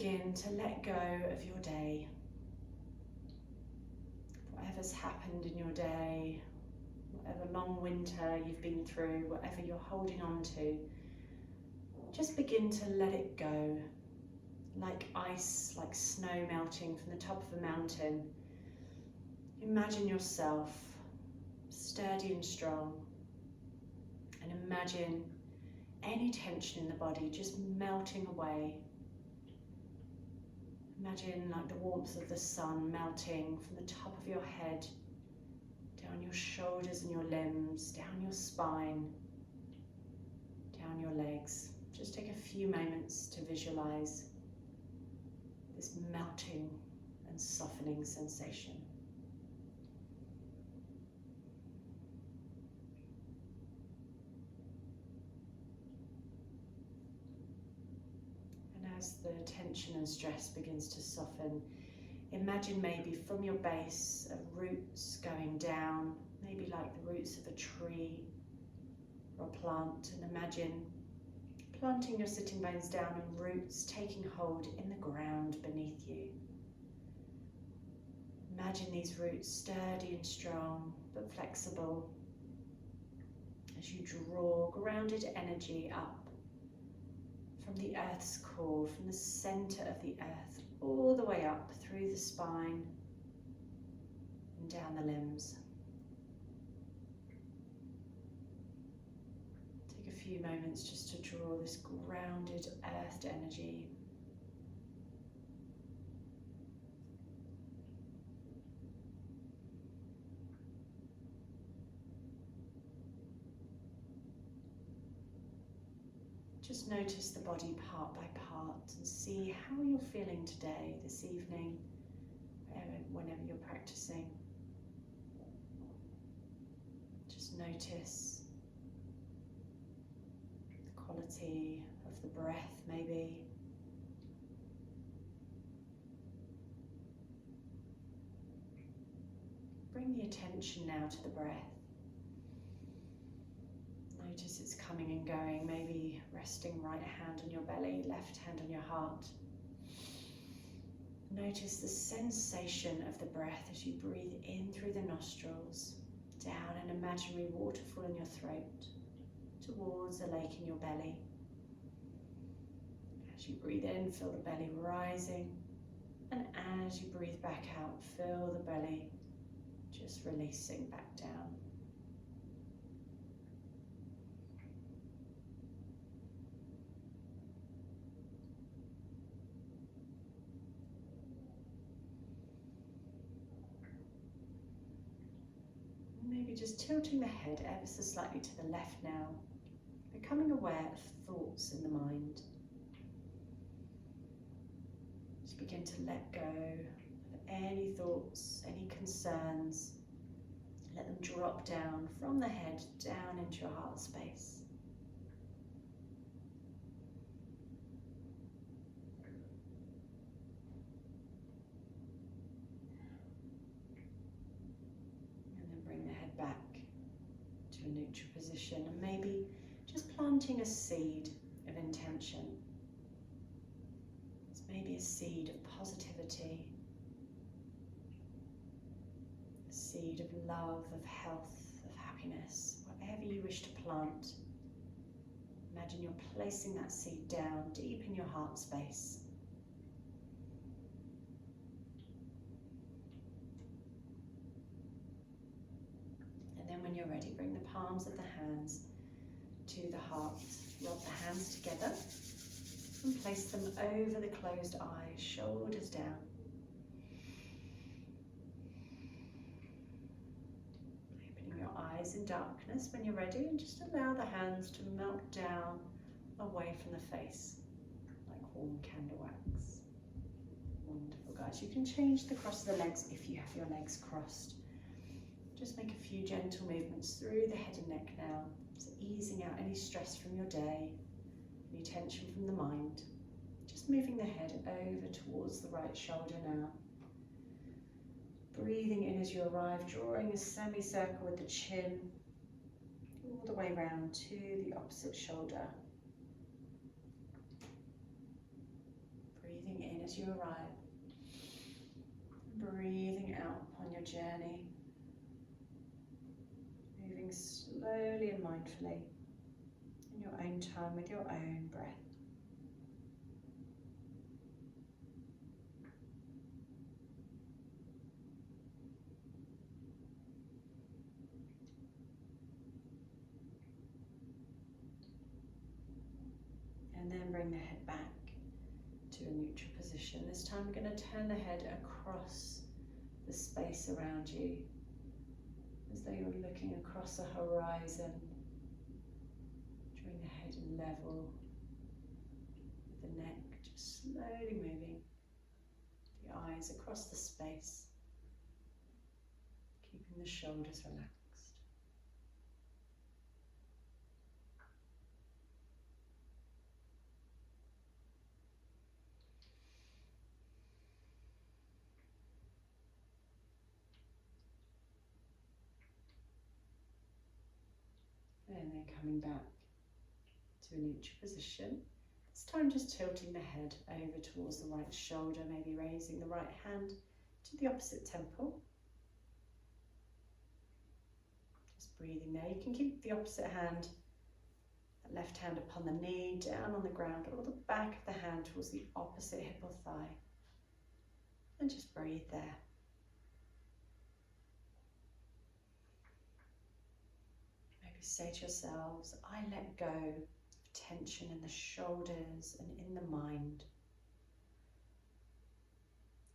begin to let go of your day. Whatever's happened in your day, whatever long winter you've been through, whatever you're holding on to, just begin to let it go. Like ice, like snow melting from the top of a mountain. Imagine yourself sturdy and strong, and imagine any tension in the body just melting away. Imagine like the warmth of the sun melting from the top of your head, down your shoulders and your limbs, down your spine, down your legs. Just take a few moments to visualize this melting and softening sensation. And as the tension and stress begins to soften, imagine maybe from your base of roots going down, maybe like the roots of a tree or a plant, and imagine planting your sitting bones down and roots taking hold in the ground beneath you. Imagine these roots sturdy and strong but flexible as you draw grounded energy up from the earth's core, from the center of the earth, all the way up through the spine and down the limbs. Take a few moments just to draw this grounded earthed energy. Just notice the body part by part and see how you're feeling today, this evening, whenever you're practicing. Just notice the quality of the breath, maybe. Bring the attention now to the breath. Notice it's coming and going, maybe resting right hand on your belly, left hand on your heart. Notice the sensation of the breath as you breathe in through the nostrils, down an imaginary waterfall in your throat, towards a lake in your belly. As you breathe in, feel the belly rising, and as you breathe back out, feel the belly just releasing back down. Maybe just tilting the head ever so slightly to the left now, becoming aware of thoughts in the mind. Just begin to let go of any thoughts, any concerns. Let them drop down from the head down into your heart space. Back to a neutral position, and maybe just planting a seed of intention. It's maybe a seed of positivity, a seed of love, of health, of happiness, whatever you wish to plant. Imagine you're placing that seed down deep in your heart space. When you're ready, bring the palms of the hands to the heart. Rub the hands together and place them over the closed eyes, shoulders down. Opening your eyes in darkness when you're ready, and just allow the hands to melt down away from the face like warm candle wax. Wonderful, guys. You can change the cross of the legs if you have your legs crossed. Just make a few gentle movements through the head and neck now, so easing out any stress from your day, any tension from the mind. Just moving the head over towards the right shoulder now. Breathing in as you arrive, drawing a semicircle with the chin all the way round to the opposite shoulder. Breathing in as you arrive. Breathing out on your journey. Moving slowly and mindfully in your own time with your own breath. And then bring the head back to a neutral position. This time we're going to turn the head across the space around you, as though you're looking across a horizon, drawing the head level with the neck, just slowly moving the eyes across the space, keeping the shoulders relaxed. And then coming back to a neutral position. This time just tilting the head over towards the right shoulder, maybe raising the right hand to the opposite temple. Just breathing there. You can keep the opposite hand, that left hand upon the knee, down on the ground, or the back of the hand towards the opposite hip or thigh. And just breathe there. Say to yourselves, I let go of tension in the shoulders and in the mind.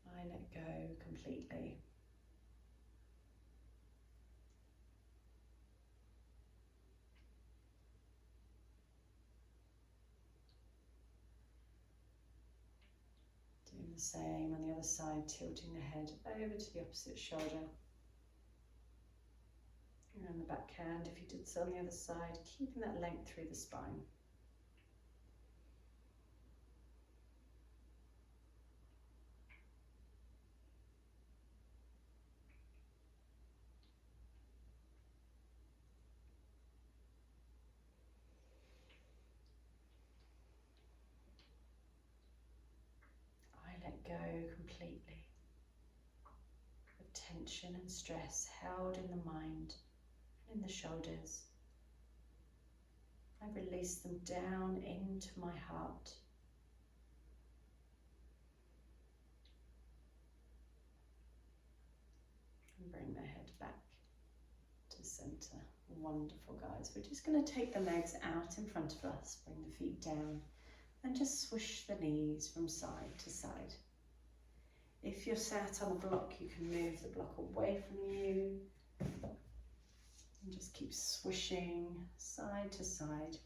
I let go completely. Doing the same on the other side, tilting the head over to the opposite shoulder. And the back hand, if you did so on the other side, keeping that length through the spine. I let go completely of tension and stress held in the mind, in the shoulders. I release them down into my heart. And bring the head back to center. Wonderful, guys. We're just going to take the legs out in front of us, bring the feet down, and just swish the knees from side to side. If you're sat on a block, you can move the block away from you. And just keep swishing side to side.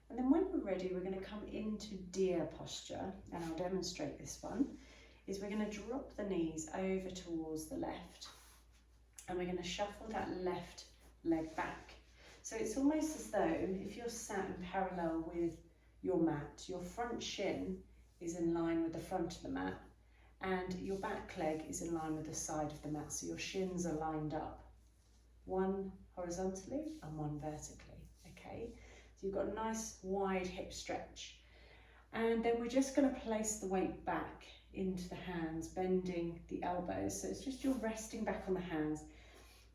And then when we're ready, we're going to come into deer posture, and I'll demonstrate this one, is we're going to drop the knees over towards the left, and we're going to shuffle that left leg back. So it's almost as though if you're sat in parallel with your mat, your front shin is in line with the front of the mat, and your back leg is in line with the side of the mat, so your shins are lined up. One horizontally and one vertically, okay? So you've got a nice wide hip stretch. And then we're just going to place the weight back into the hands, bending the elbows. So it's just you're resting back on the hands.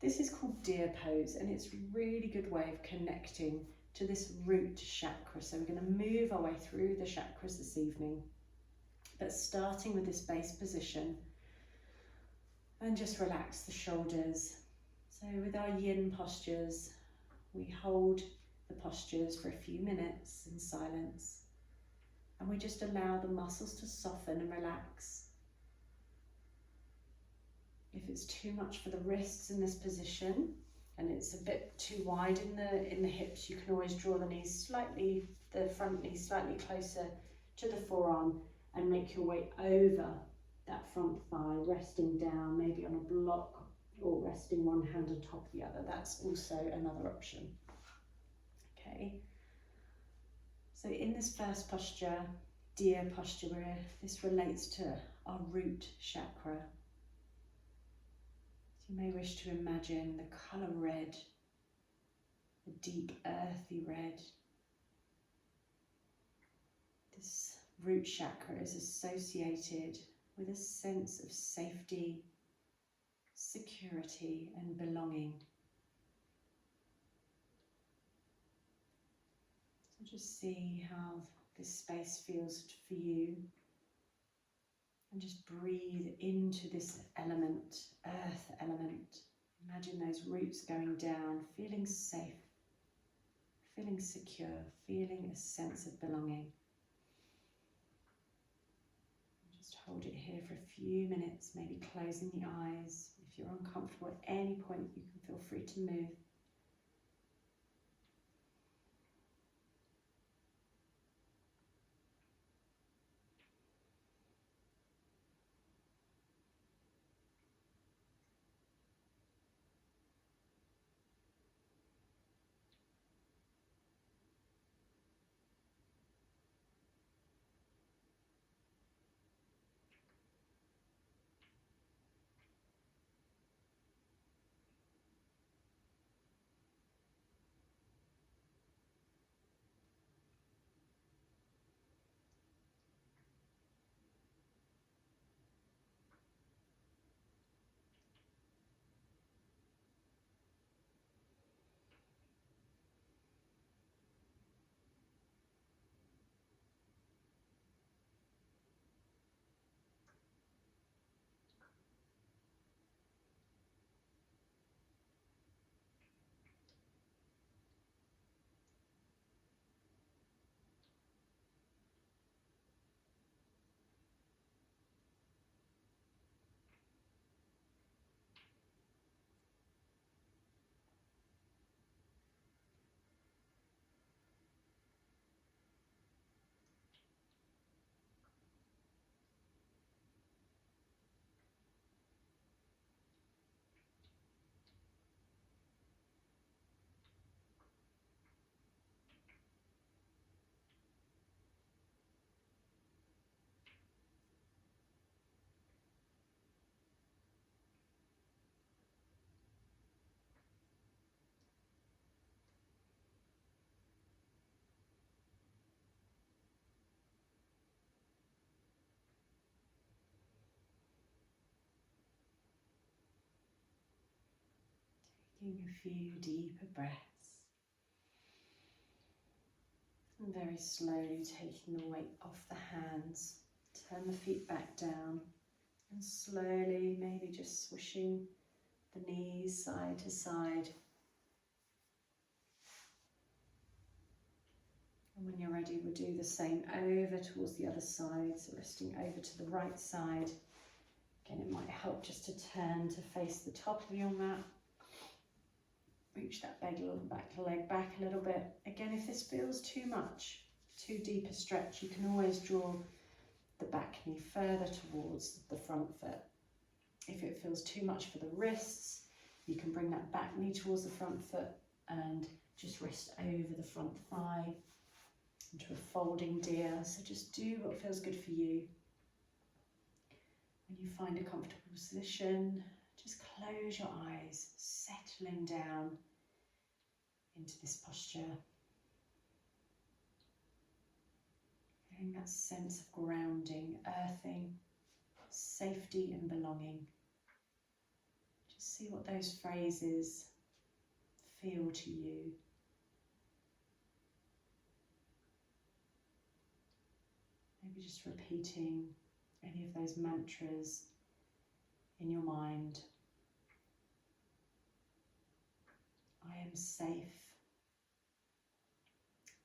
This is called deer pose, and it's a really good way of connecting to this root chakra. So we're going to move our way through the chakras this evening, but starting with this base position, and just relax the shoulders. So with our yin postures, we hold the postures for a few minutes in silence, and we just allow the muscles to soften and relax. If it's too much for the wrists in this position, and it's a bit too wide in the hips, you can always draw the knees slightly, the front knee slightly closer to the forearm, and make your way over that front thigh, resting down, maybe on a block, or resting one hand on top of the other. That's also another option. Okay. So in this first posture, deer posture, where this relates to our root chakra. So you may wish to imagine the colour red, a deep earthy red. This root chakra is associated with a sense of safety, security, and belonging. So just see how this space feels for you. And just breathe into this element, earth element. Imagine those roots going down, feeling safe, feeling secure, feeling a sense of belonging. Just hold it here for a few minutes, maybe closing the eyes. If you're uncomfortable at any point, you can feel free to move. Taking a few deeper breaths. And very slowly taking the weight off the hands. Turn the feet back down. And slowly, maybe just swishing the knees side to side. And when you're ready, we'll do the same over towards the other side. So resting over to the right side. Again, it might help just to turn to face the top of your mat. Reach that leg back a little bit. Again, if this feels too much, too deep a stretch, you can always draw the back knee further towards the front foot. If it feels too much for the wrists, you can bring that back knee towards the front foot and just rest over the front thigh into a folding deer. So just do what feels good for you. When you find a comfortable position, just close your eyes, settling down into this posture. Getting that sense of grounding, earthing, safety and belonging. Just see what those phrases feel to you. Maybe just repeating any of those mantras in your mind. I am safe.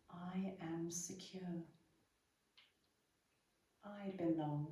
I am secure. I belong.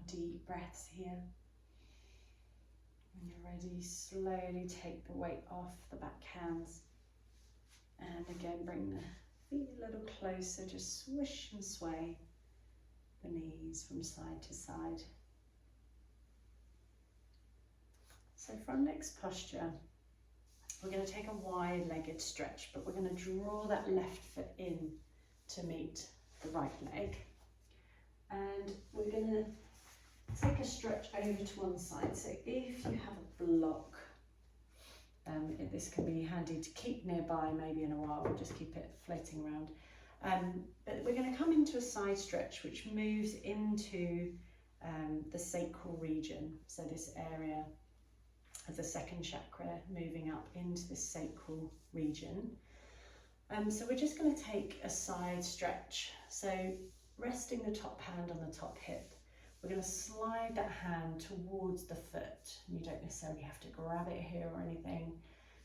deep breaths here. When you're ready, slowly take the weight off the back hands. And again, bring the feet a little closer, just swish and sway the knees from side to side. So for our next posture, we're going to take a wide-legged stretch, but we're going to draw that left foot in to meet the right leg. And we're going to take a stretch over to one side. So if you have a block, this can be handy to keep nearby maybe in a while, or just keep it floating around. But we're going to come into a side stretch which moves into the sacral region. So this area of the second chakra moving up into the sacral region. So we're just going to take a side stretch. So resting the top hand on the top hip, we're going to slide that hand towards the foot. You don't necessarily have to grab it here or anything,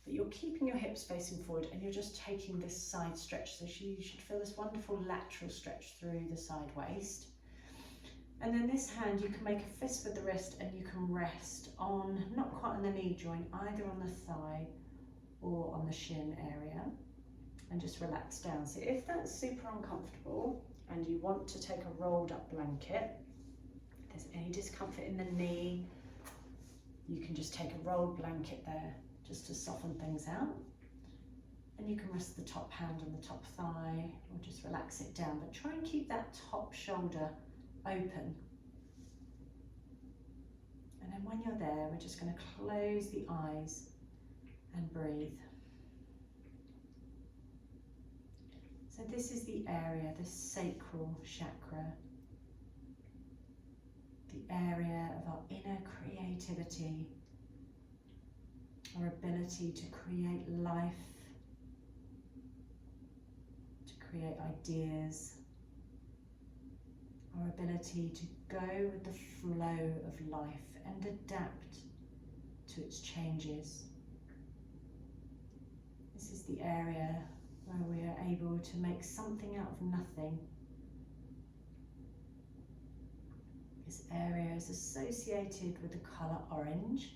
but you're keeping your hips facing forward and you're just taking this side stretch. So you should feel this wonderful lateral stretch through the side waist. And then this hand, you can make a fist with the wrist and you can rest on, not quite on the knee joint, either on the thigh or on the shin area, and just relax down. So if that's super uncomfortable and you want to take a rolled up blanket, if there's any discomfort in the knee, you can just take a rolled blanket there just to soften things out. And you can rest the top hand on the top thigh or just relax it down, but try and keep that top shoulder open. And then when you're there, we're just going to close the eyes and breathe. So this is the area, the sacral chakra, the area of our inner creativity, our ability to create life, to create ideas, our ability to go with the flow of life and adapt to its changes. This is the area where we are able to make something out of nothing. This area is associated with the colour orange.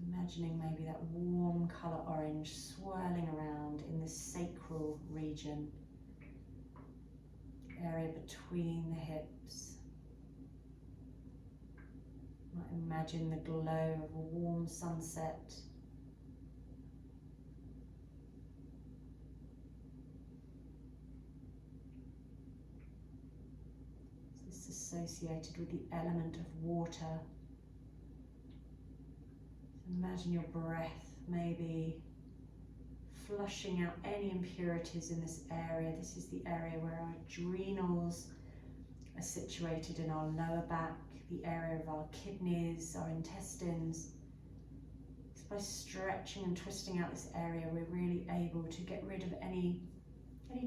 Imagining maybe that warm colour orange swirling around in the sacral region, area between the hips. You might imagine the glow of a warm sunset. This is associated with the element of water. Imagine your breath maybe flushing out any impurities in this area. This is the area where our adrenals are situated in our lower back, the area of our kidneys, our intestines. So by stretching and twisting out this area, we're really able to get rid of any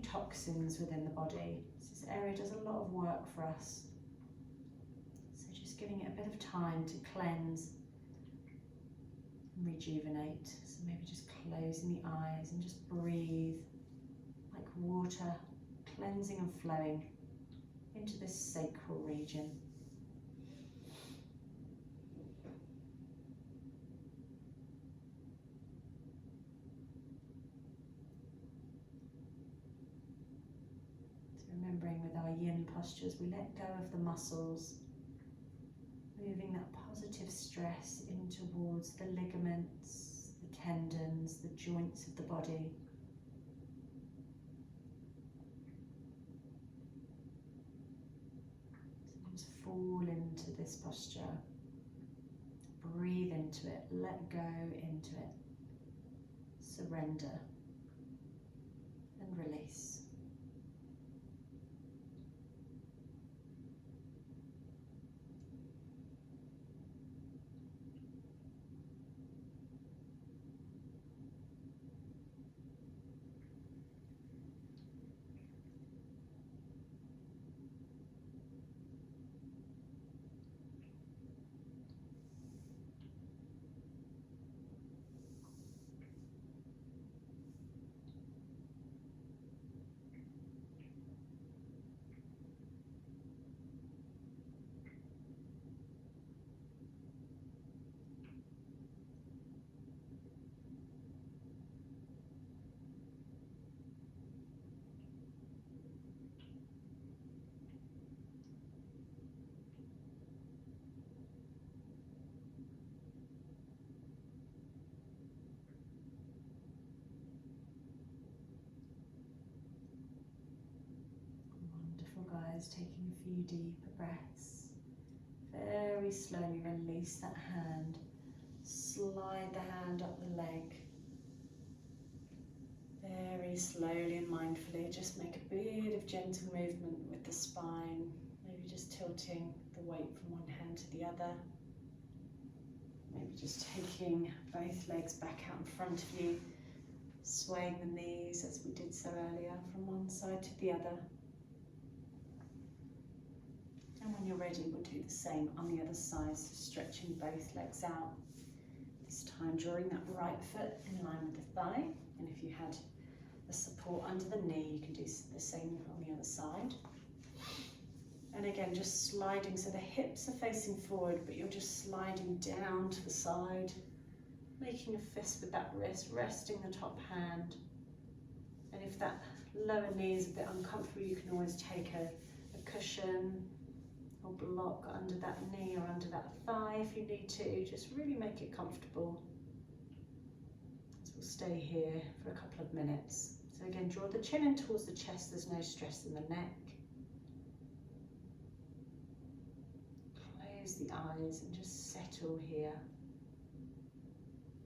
toxins within the body. So this area does a lot of work for us. So just giving it a bit of time to cleanse, rejuvenate. So maybe just closing the eyes and just breathe like water, cleansing and flowing into this sacral region. So remembering with our yin postures, we let go of the muscles, moving that positive stress in towards the ligaments, the tendons, the joints of the body. So just fall into this posture, breathe into it, let go into it, surrender and release. eyes, taking a few deeper breaths. Very slowly release that hand. Slide the hand up the leg. Very slowly and mindfully, just make a bit of gentle movement with the spine. Maybe just tilting the weight from one hand to the other. Maybe just taking both legs back out in front of you, swaying the knees as we did so earlier from one side to the other. And when you're ready, we'll do the same on the other side, so stretching both legs out. This time drawing that right foot in line with the thigh, and if you had the support under the knee, you can do the same on the other side. And again, just sliding, so the hips are facing forward, but you're just sliding down to the side, making a fist with that wrist, resting the top hand. And if that lower knee is a bit uncomfortable, you can always take a cushion or block under that knee or under that thigh if you need to. Just really make it comfortable. So we'll stay here for a couple of minutes. So again, draw the chin in towards the chest, there's no stress in the neck. Close the eyes and just settle here.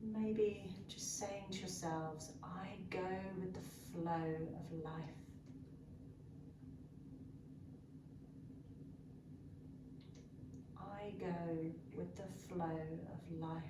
Maybe just saying to yourselves, I go with the flow of life. I go with the flow of life.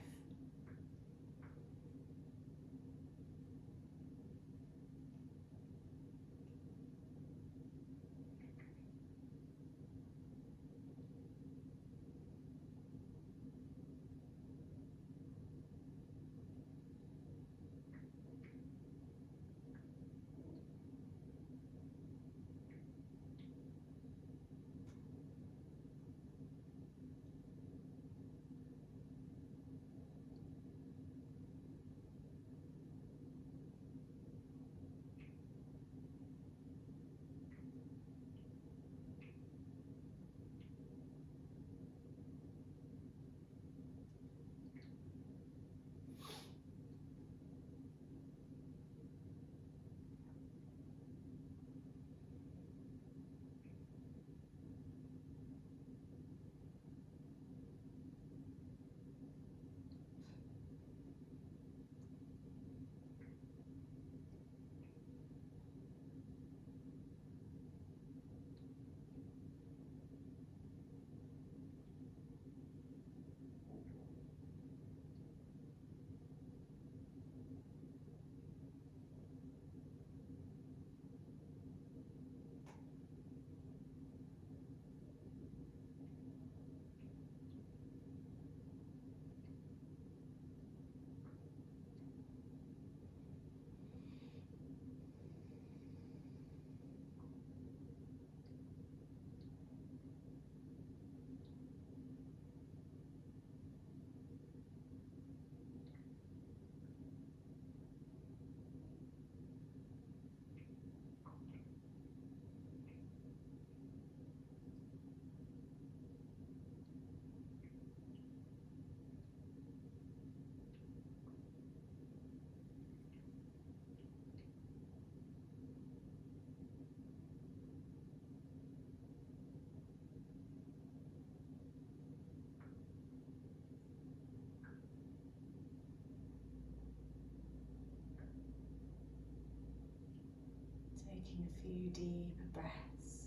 Taking a few deeper breaths.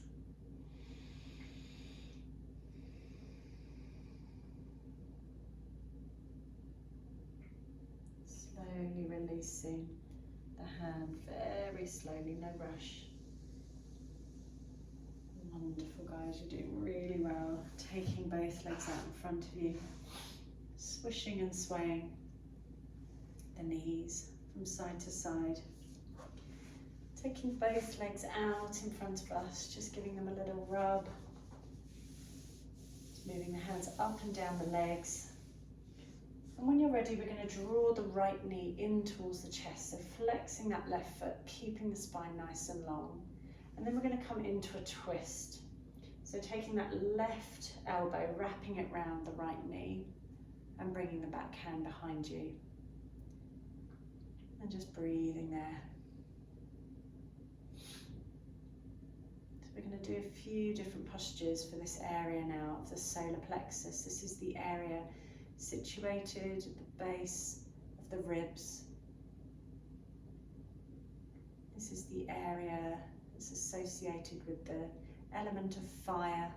Slowly releasing the hand, very slowly, no rush. Wonderful, guys, you're doing really well. Taking both legs out in front of you, swishing and swaying the knees from side to side. Taking both legs out in front of us, just giving them a little rub. Just moving the hands up and down the legs. And when you're ready, we're going to draw the right knee in towards the chest, so flexing that left foot, keeping the spine nice and long. And then we're going to come into a twist. So taking that left elbow, wrapping it round the right knee, and bringing the back hand behind you. And just breathing there. We're going to do a few different postures for this area now of the solar plexus. This is the area situated at the base of the ribs. This is the area that's associated with the element of fire,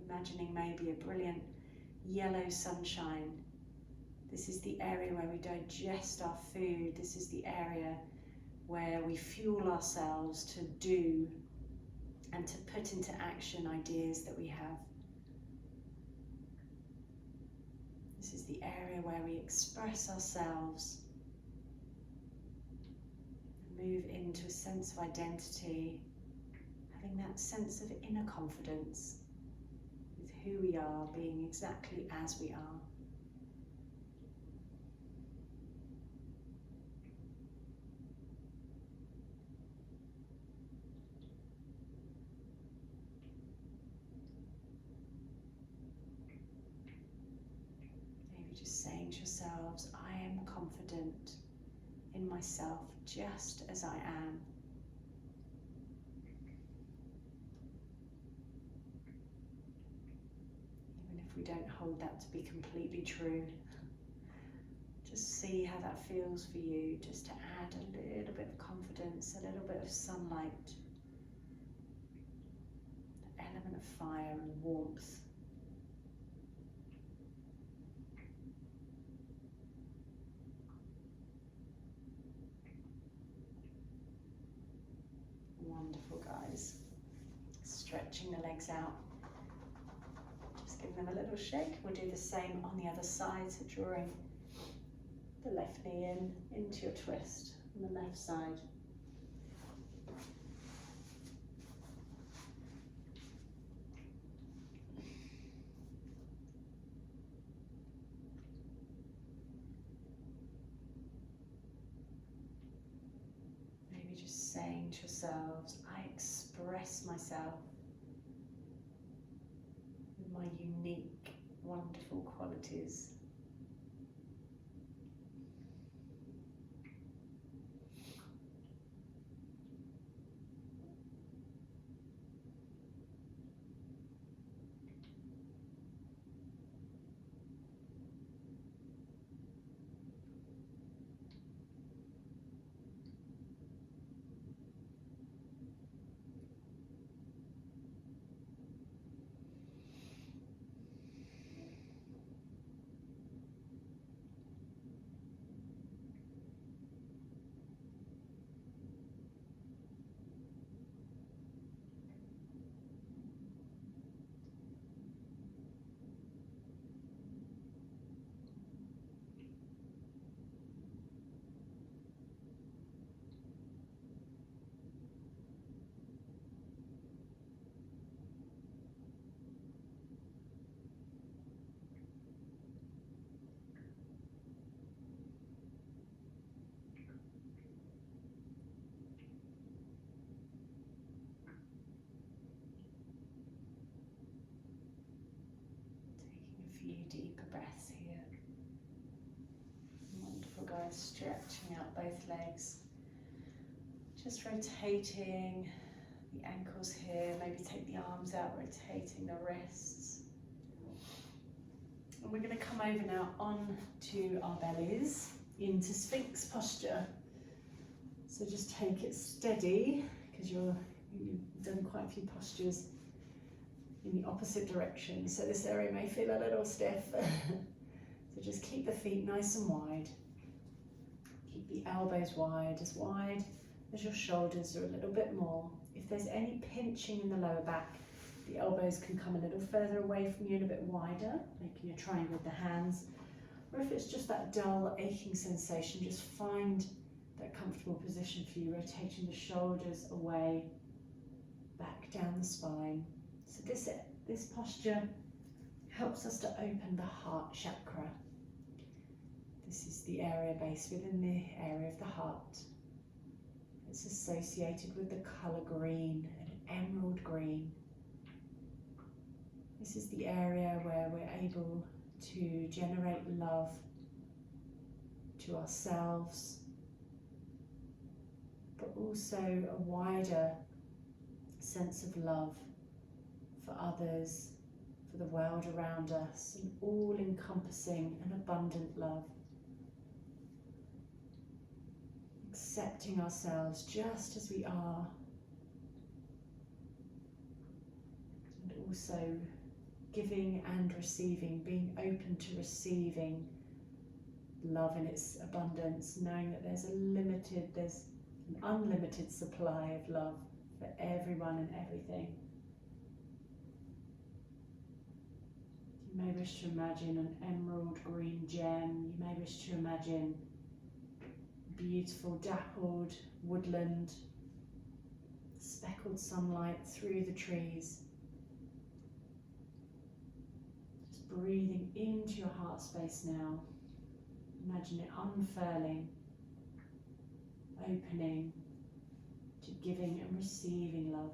imagining maybe a brilliant yellow sunshine. This is the area where we digest our food. This is the area where we fuel ourselves to do and to put into action ideas that we have. This is the area where we express ourselves, move into a sense of identity, having that sense of inner confidence with who we are, being exactly as we are. Just saying to yourselves, I am confident in myself just as I am. Even if we don't hold that to be completely true, just see how that feels for you, just to add a little bit of confidence, a little bit of sunlight, the element of fire and warmth. Wonderful, guys. Stretching the legs out. Just give them a little shake. We'll do the same on the other side. So drawing the left knee into your twist on the left side. Saying to yourselves, I express myself with my unique, wonderful qualities. Deeper breaths here. Wonderful, guys. Stretching out both legs. Just rotating the ankles here. Maybe take the arms out, rotating the wrists. And we're going to come over now onto our bellies into Sphinx posture. So just take it steady because you've done quite a few postures in the opposite direction, so this area may feel a little stiff. So just keep the feet nice and wide. Keep the elbows wide as your shoulders, or a little bit more. If there's any pinching in the lower back, the elbows can come a little further away from you and a bit wider, making a triangle with the hands. Or if it's just that dull, aching sensation, just find that comfortable position for you, rotating the shoulders away, back down the spine. So this posture helps us to open the heart chakra. This is the area based within the area of the heart. It's associated with the colour green, an emerald green. This is the area where we're able to generate love to ourselves, but also a wider sense of love for others, for the world around us, an all-encompassing and abundant love. Accepting ourselves just as we are, and also giving and receiving, being open to receiving love in its abundance, knowing that there's an unlimited supply of love for everyone and everything. You may wish to imagine an emerald green gem. You may wish to imagine beautiful dappled woodland, speckled sunlight through the trees. Just breathing into your heart space now. Imagine it unfurling, opening to giving and receiving love.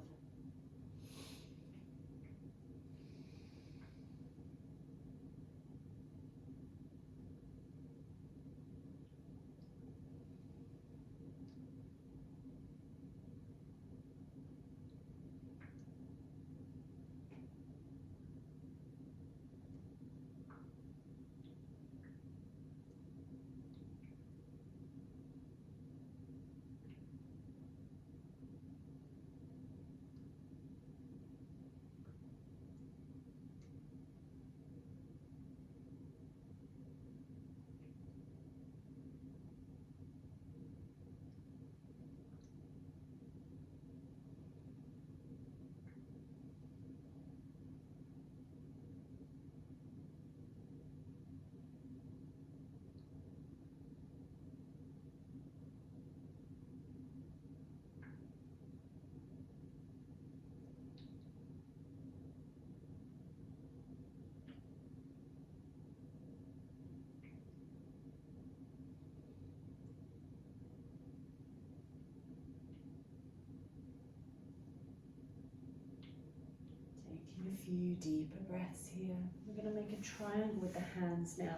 Taking a few deeper breaths here. We're going to make a triangle with the hands now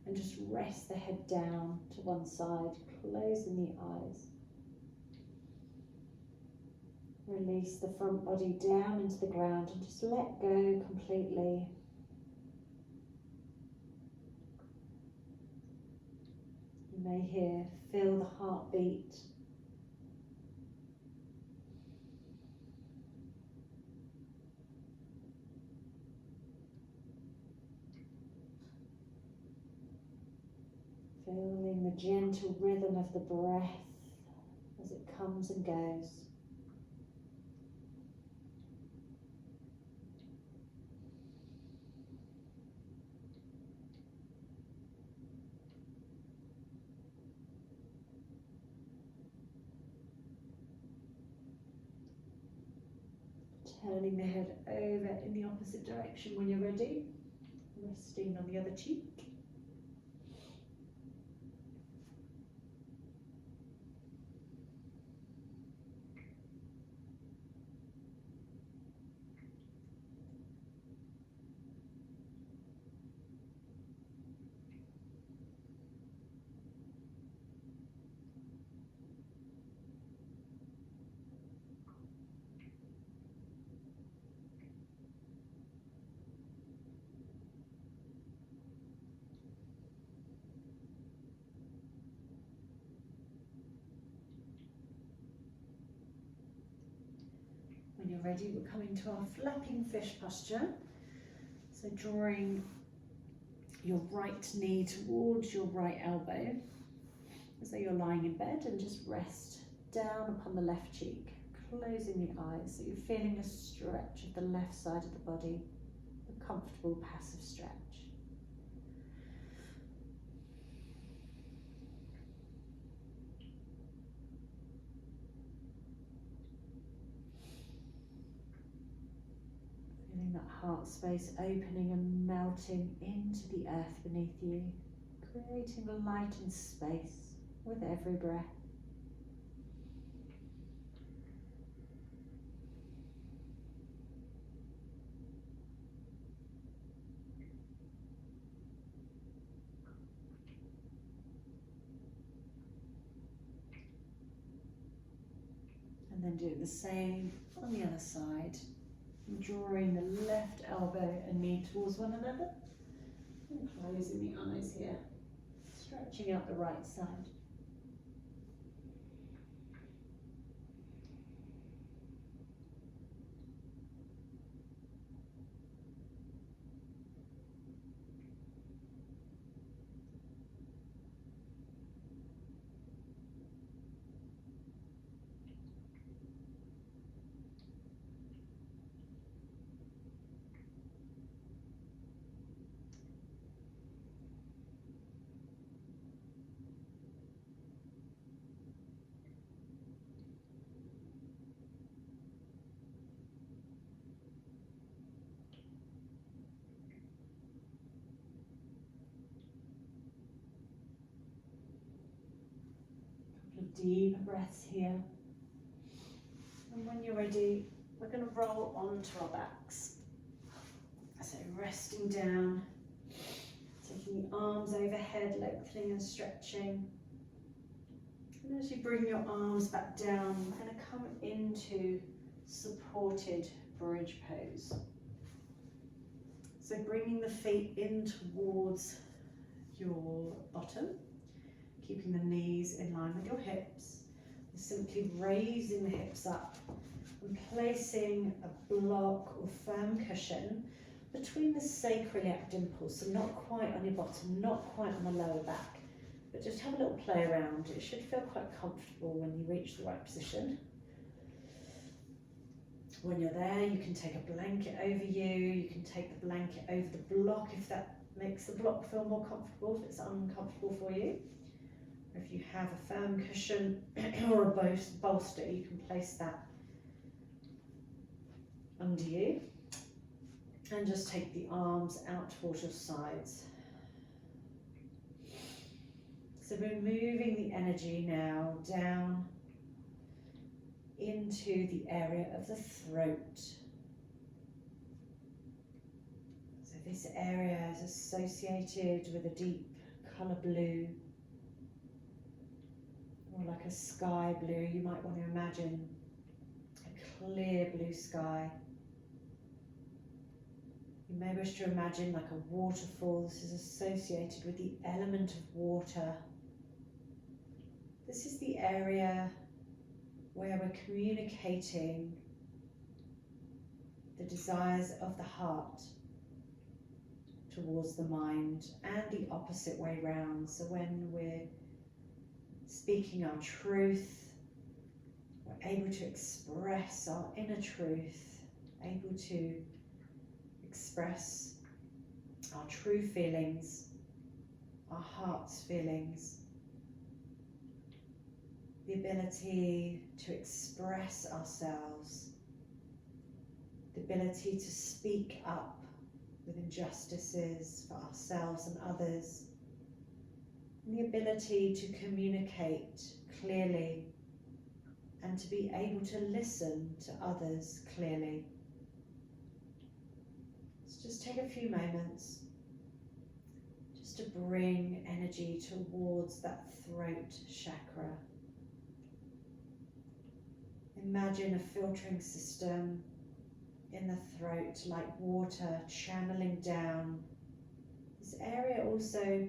and just rest the head down to one side, closing the eyes. Release the front body down into the ground and just let go completely. You may feel the heartbeat. Feeling the gentle rhythm of the breath as it comes and goes. Turning the head over in the opposite direction when you're ready. Resting on the other cheek. When you're ready, we're coming to our flapping fish posture. So drawing your right knee towards your right elbow, as though you're lying in bed, and just rest down upon the left cheek, closing the eyes, so you're feeling a stretch of the left side of the body, a comfortable passive stretch. Feeling that heart space opening and melting into the earth beneath you, creating a light and space with every breath. And then doing the same on the other side, Drawing the left elbow and knee towards one another. And closing the eyes here. Stretching out the right side. Deep breaths here. And when you're ready, we're going to roll onto our backs. So resting down, taking the arms overhead, lengthening and stretching. And as you bring your arms back down, we're going to come into supported bridge pose. So bringing the feet in towards your bottom, keeping the knees in line with your hips. Simply raising the hips up and placing a block or firm cushion between the sacroiliac dimples, so not quite on your bottom, not quite on the lower back, but just have a little play around. It should feel quite comfortable when you reach the right position. When you're there, you can take a blanket over you can take the blanket over the block if that makes the block feel more comfortable, if it's uncomfortable for you. If you have a firm cushion or a bolster, you can place that under you. And just take the arms out towards your sides. So we're moving the energy now down into the area of the throat. So this area is associated with a deep colour blue, or like a sky blue. You might want to imagine a clear blue sky. You may wish to imagine like a waterfall. This is associated with the element of water. This is the area where we're communicating the desires of the heart towards the mind, and the opposite way round. So when we're speaking our truth, we're able to express our inner truth, able to express our true feelings, our heart's feelings, the ability to express ourselves, the ability to speak up with injustices for ourselves and others, and the ability to communicate clearly and to be able to listen to others clearly. Let's just take a few moments just to bring energy towards that throat chakra. Imagine a filtering system in the throat, like water channeling down. This area also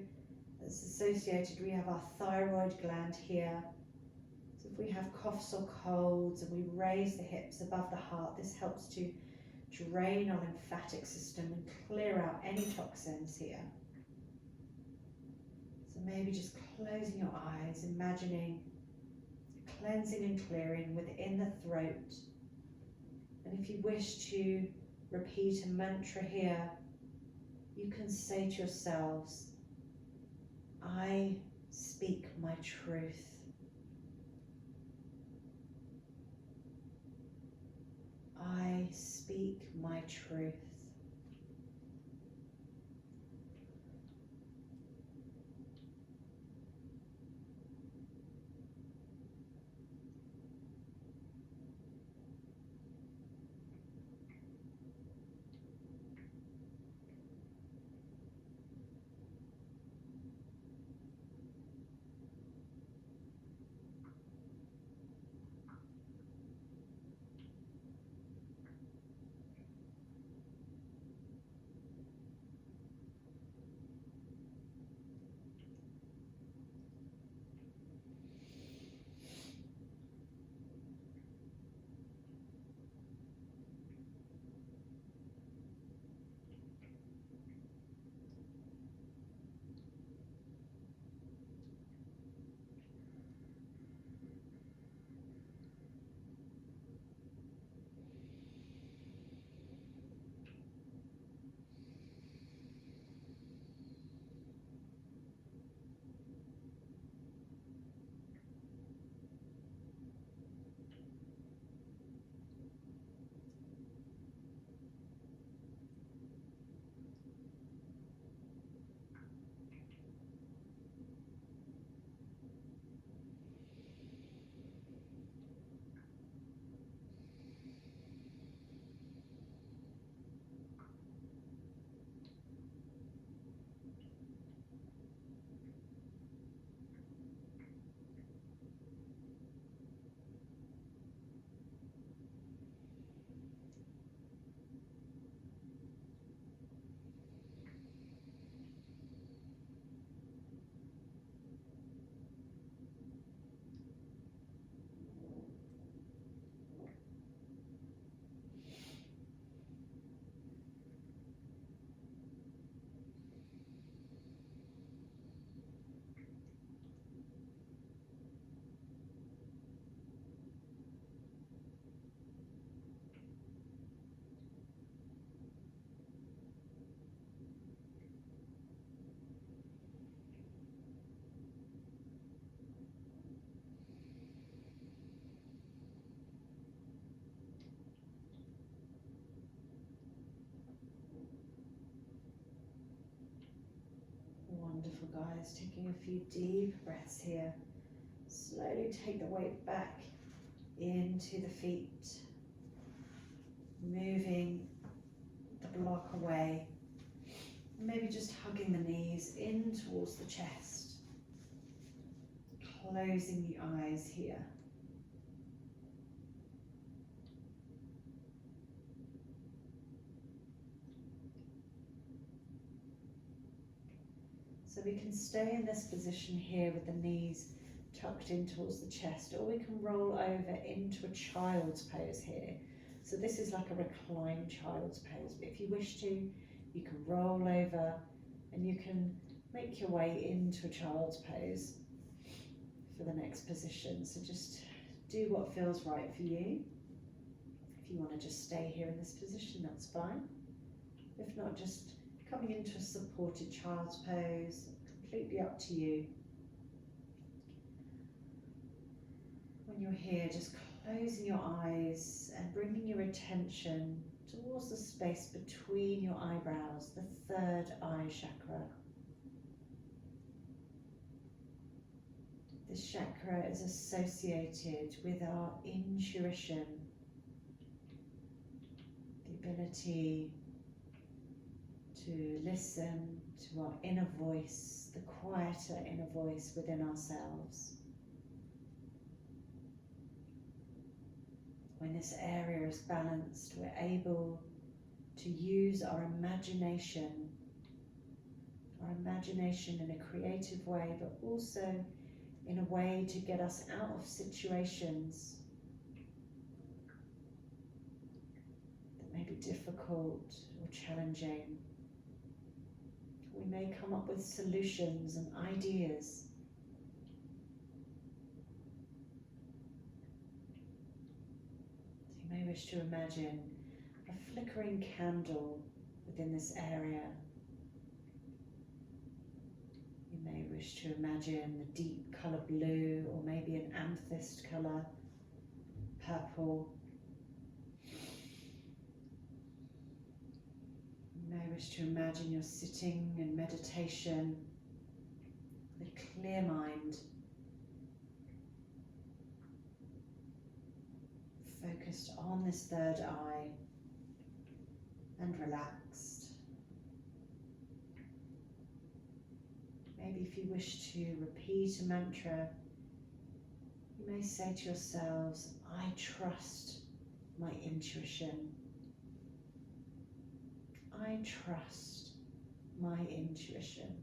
is associated, we have our thyroid gland here. So if we have coughs or colds and we raise the hips above the heart, this helps to drain our lymphatic system and clear out any toxins here. So maybe just closing your eyes, imagining cleansing and clearing within the throat. And if you wish to repeat a mantra here, you can say to yourselves, I speak my truth. I speak my truth. guys. Taking a few deep breaths here. Slowly take the weight back into the feet. Moving the block away. Maybe just hugging the knees in towards the chest. Closing the eyes here. So we can stay in this position here with the knees tucked in towards the chest, or we can roll over into a child's pose here. So this is like a reclined child's pose, but if you wish to, you can roll over and you can make your way into a child's pose for the next position. So just do what feels right for you. If you want to just stay here in this position, that's fine. If not, just coming into a supported child's pose, completely up to you. When you're here, just closing your eyes and bringing your attention towards the space between your eyebrows, the third eye chakra. This chakra is associated with our intuition, the ability to listen to our inner voice, the quieter inner voice within ourselves. When this area is balanced, we're able to use our imagination in a creative way, but also in a way to get us out of situations that may be difficult or challenging. We may come up with solutions and ideas. So you may wish to imagine a flickering candle within this area. You may wish to imagine a deep colour blue, or maybe an amethyst colour, purple. You may wish to imagine you're sitting in meditation with a clear mind, focused on this third eye and relaxed. Maybe if you wish to repeat a mantra, you may say to yourselves, I trust my intuition. I trust my intuition.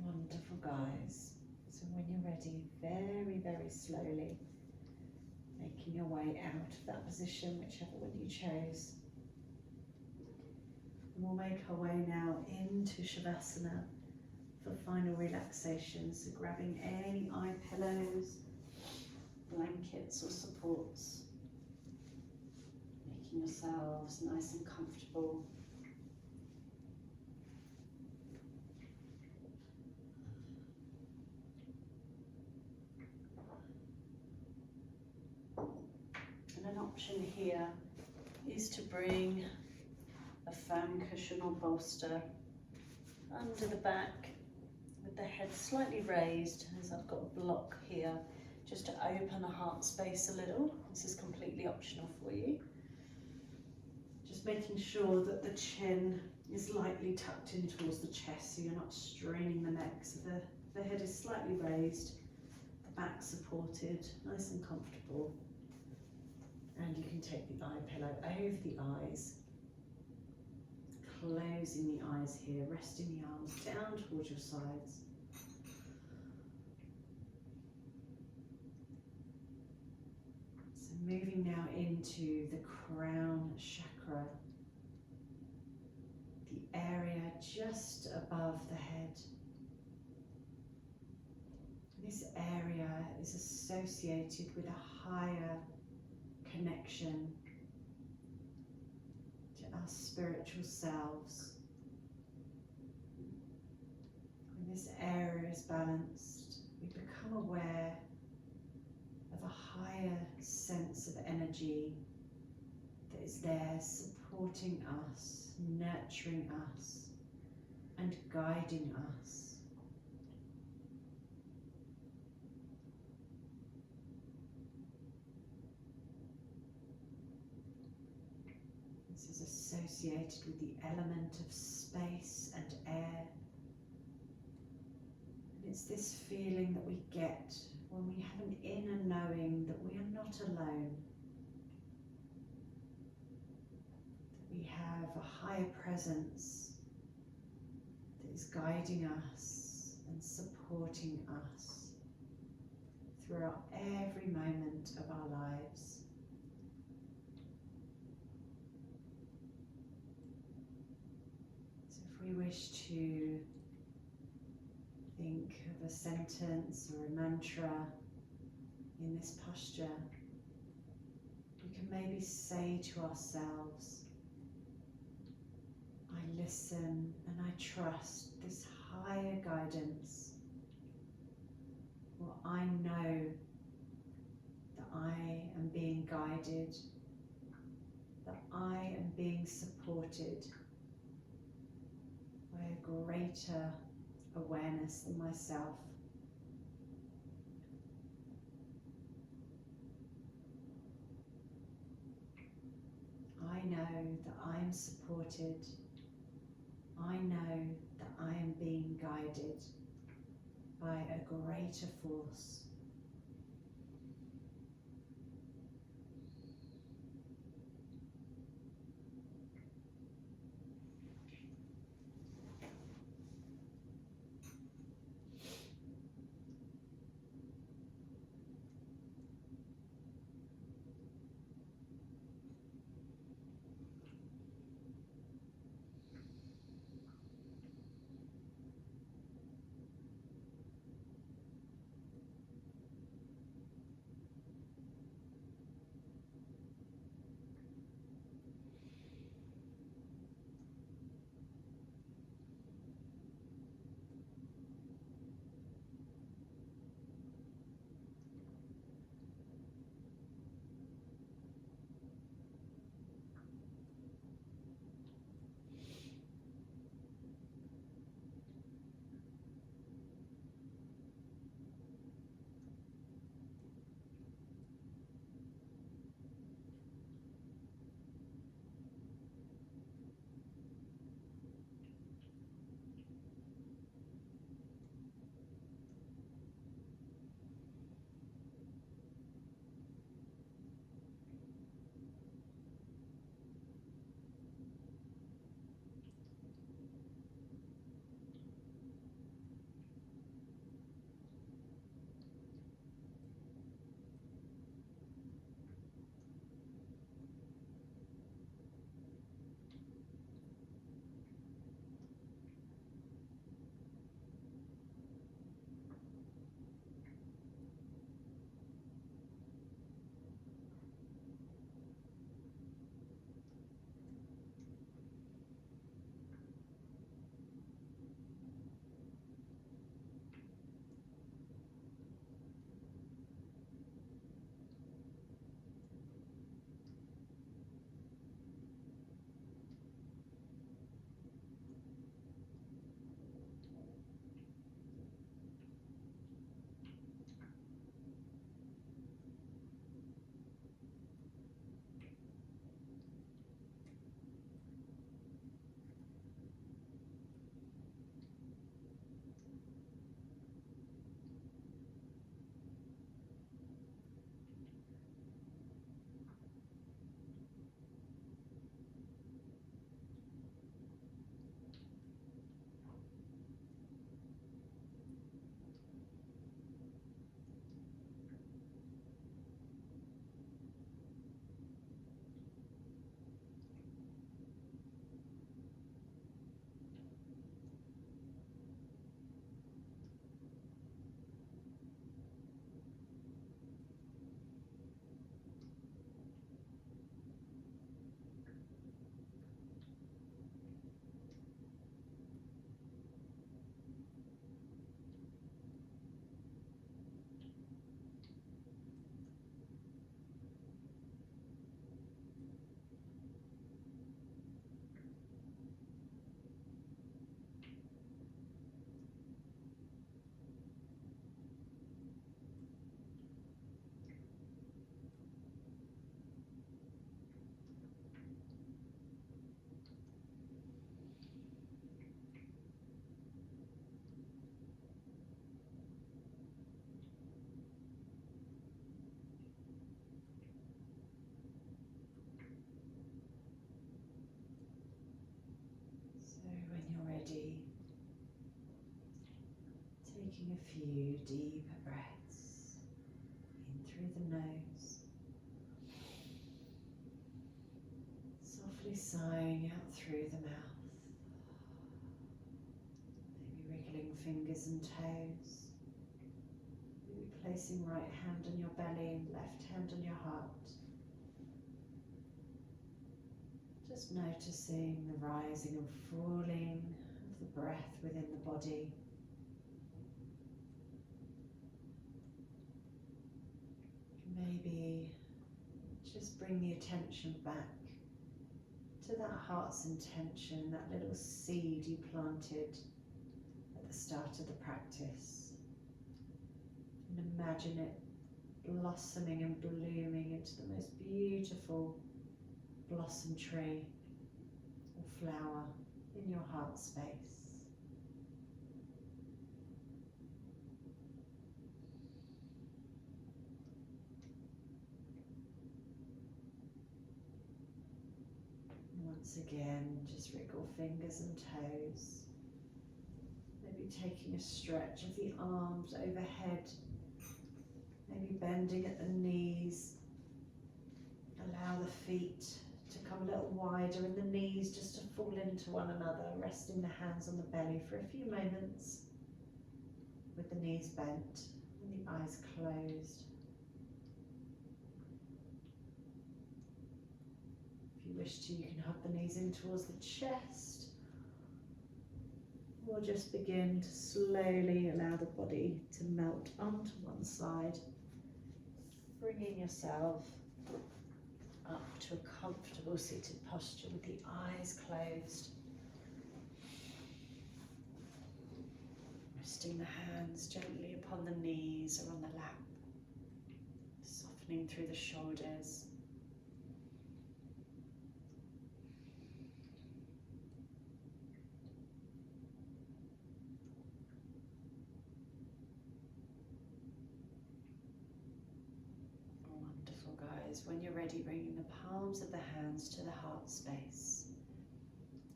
Wonderful, guys. So when you're ready, very, very slowly, making your way out of that position, whichever one you chose. And we'll make our way now into Shavasana for final relaxation. So grabbing any eye pillows, blankets or supports, making yourselves nice and comfortable. And an option here is to bring a firm cushion or bolster under the back with the head slightly raised, as I've got a block here, just to open the heart space a little. This is completely optional for you. Just making sure that the chin is lightly tucked in towards the chest so you're not straining the neck. So the head is slightly raised, the back supported, nice and comfortable. And you can take the eye pillow over the eyes, closing the eyes here, resting the arms down towards your sides. So moving now into the crown chakra, the area just above the head. This area is associated with a higher connection to our spiritual selves. When this area is balanced, we become aware of a higher sense of energy that is there supporting us, nurturing us, and guiding us. This is associated with the element of space and air. And it's this feeling that we get when we have an inner knowing that we are not alone. That we have a higher presence that is guiding us and supporting us throughout every moment of our lives. We wish to think of a sentence or a mantra in this posture. We can maybe say to ourselves, I listen and I trust this higher guidance, or I know that I am being guided, that I am being supported by a greater awareness than myself. I know that I am supported. I know that I am being guided by a greater force. Taking a few deeper breaths in through the nose, softly sighing out through the mouth, maybe wriggling fingers and toes, maybe placing right hand on your belly and left hand on your heart. Just noticing the rising and falling of the breath within the body. Maybe just bring the attention back to that heart's intention, that little seed you planted at the start of the practice. And imagine it blossoming and blooming into the most beautiful blossom tree or flower in your heart space. Once again, just wriggle fingers and toes. Maybe taking a stretch of the arms overhead. Maybe bending at the knees. Allow the feet to come a little wider and the knees just to fall into one another. Resting the hands on the belly for a few moments with the knees bent and the eyes closed. If you wish to, you can hug the knees in towards the chest, or just begin to slowly allow the body to melt onto one side, bringing yourself up to a comfortable seated posture with the eyes closed. Resting the hands gently upon the knees or on the lap, softening through the shoulders. When you're ready, bringing the palms of the hands to the heart space.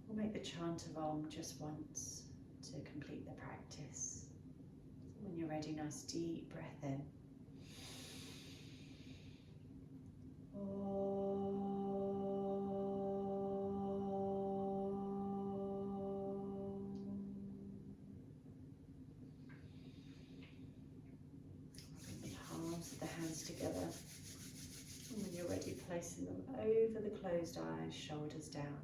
We'll make the chant of Om just once to complete the practice. When you're ready, nice deep breath in. Bring the palms of the hands together. And when you're ready, placing them over the closed eyes, shoulders down.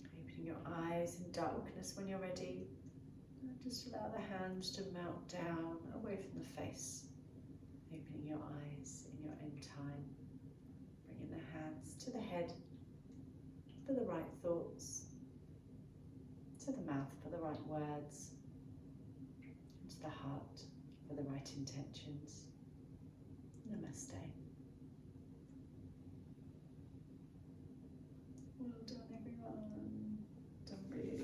Opening your eyes in darkness when you're ready. And just allow the hands to melt down away from the face. Opening your eyes in your own time. Bringing the hands to the head for the right thoughts. To the mouth for the right words. And to the heart for the right intentions. Namaste. Well done.